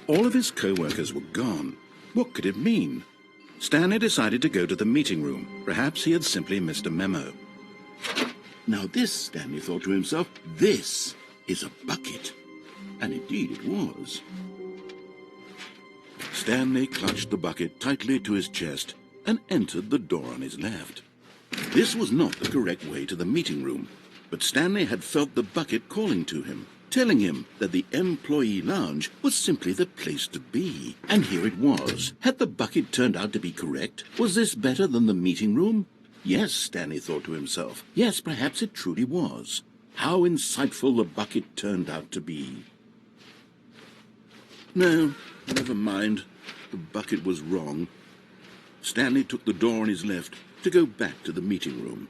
All of his co-workers were gone. What could it mean? Stanley decided to go to the meeting room. Perhaps he had simply missed a memo. Now this, Stanley thought to himself, this is a bucket. And indeed it was. Stanley clutched the bucket tightly to his chest and entered the door on his left. This was not the correct way to the meeting room, but Stanley had felt the bucket calling to him, telling him that the employee lounge was simply the place to be. And here it was. Had the bucket turned out to be correct? Was this better than the meeting room? Yes, Stanley thought to himself. Yes, perhaps it truly was. How insightful the bucket turned out to be. No, never mind. The bucket was wrong. Stanley took the door on his left to go back to the meeting room.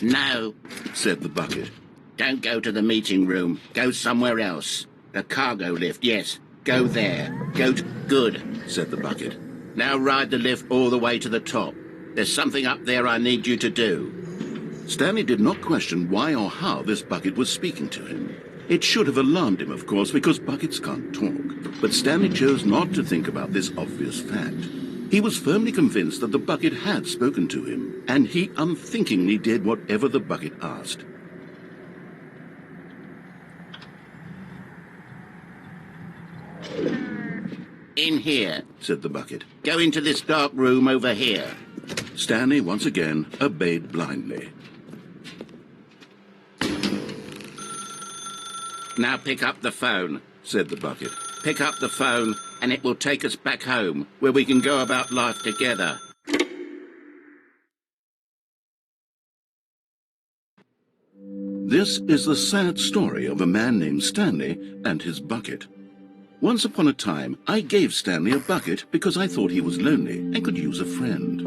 No, said the bucket. don't go to the meeting room. Go somewhere else. The cargo lift, yes. Go there. Good, said the bucket. Now ride the lift all the way to the top. There's something up there I need you to do. Stanley did not question why or how this bucket was speaking to him. It should have alarmed him, of course, because buckets can't talk. But Stanley chose not to think about this obvious fact. He was firmly convinced that the bucket had spoken to him, and he unthinkingly did whatever the bucket asked. In here, said the bucket. Go into this dark room over here. Stanley once again obeyed blindly. Now pick up the phone, said the bucket. Pick up the phone and it will take us back home, where we can go about life together. This is the sad story of a man named Stanley and his bucket. Once upon a time, I gave Stanley a bucket because I thought he was lonely and could use a friend.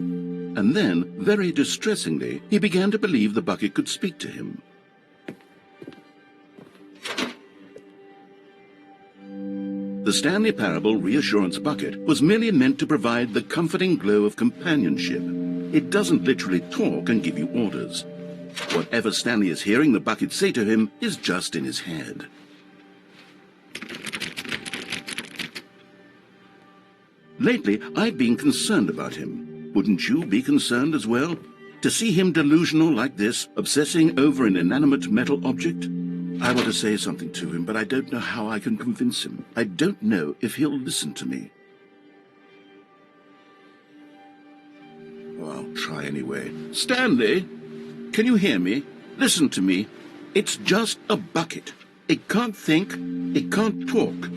And then, very distressingly, he began to believe the bucket could speak to him. The Stanley Parable Reassurance Bucket was merely meant to provide the comforting glow of companionship. It doesn't literally talk and give you orders. Whatever Stanley is hearing the bucket say to him is just in his head. Lately, I've been concerned about him. Wouldn't you be concerned as well? To see him delusional like this, obsessing over an inanimate metal object? I want to say something to him, but I don't know how I can convince him. I don't know if he'll listen to me. Well, I'll try anyway. Stanley, can you hear me? Listen to me. It's just a bucket. It can't think. It can't talk.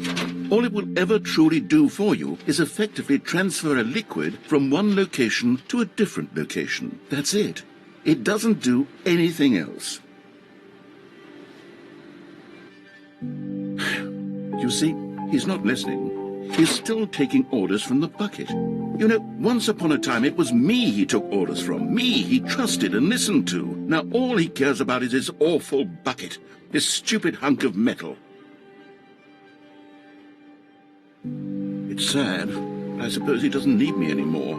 All it will ever truly do for you is effectively transfer a liquid from one location to a different location. That's it. It doesn't do anything else. You see, he's not listening. He's still taking orders from the bucket. You know, once upon a time it was me he took orders from, me he trusted and listened to. Now all he cares about is his awful bucket, his stupid hunk of metal. It's sad. I suppose he doesn't need me anymore.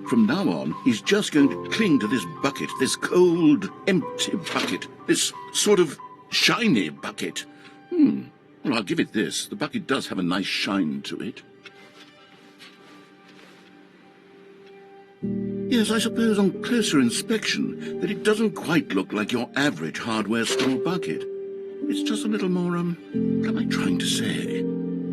From now on, he's just going to cling to this bucket, this cold, empty bucket, this sort of shiny bucket. Well, I'll give it this. The bucket does have a nice shine to it. Yes, I suppose on closer inspection that it doesn't quite look like your average hardware store bucket. It's just a little more, what am I trying to say?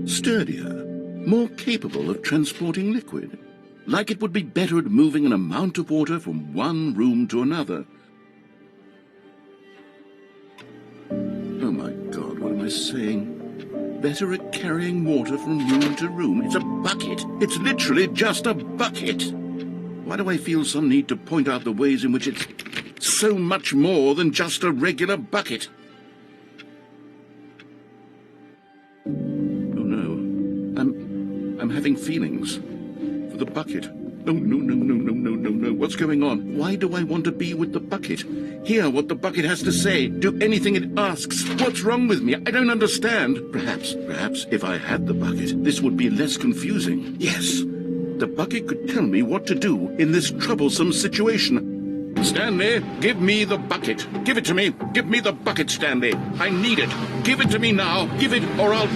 Sturdier, more capable of transporting liquid. Like it would be better at moving an amount of water from one room to another. Oh my God, what am I saying? Better at carrying water from room to room. It's a bucket. It's literally just a bucket. Why do I feel some need to point out the ways in which it's so much more than just a regular bucket? Oh no, I'm having feelings for the bucket. Oh, no. What's going on? Why do I want to be with the bucket? Hear what the bucket has to say. Do anything it asks. What's wrong with me? I don't understand. Perhaps, if I had the bucket, this would be less confusing. Yes, the bucket could tell me what to do in this troublesome situation. Stanley, give me the bucket. Give it to me. Give me the bucket, Stanley. I need it. Give it to me now. Give it, or I'll...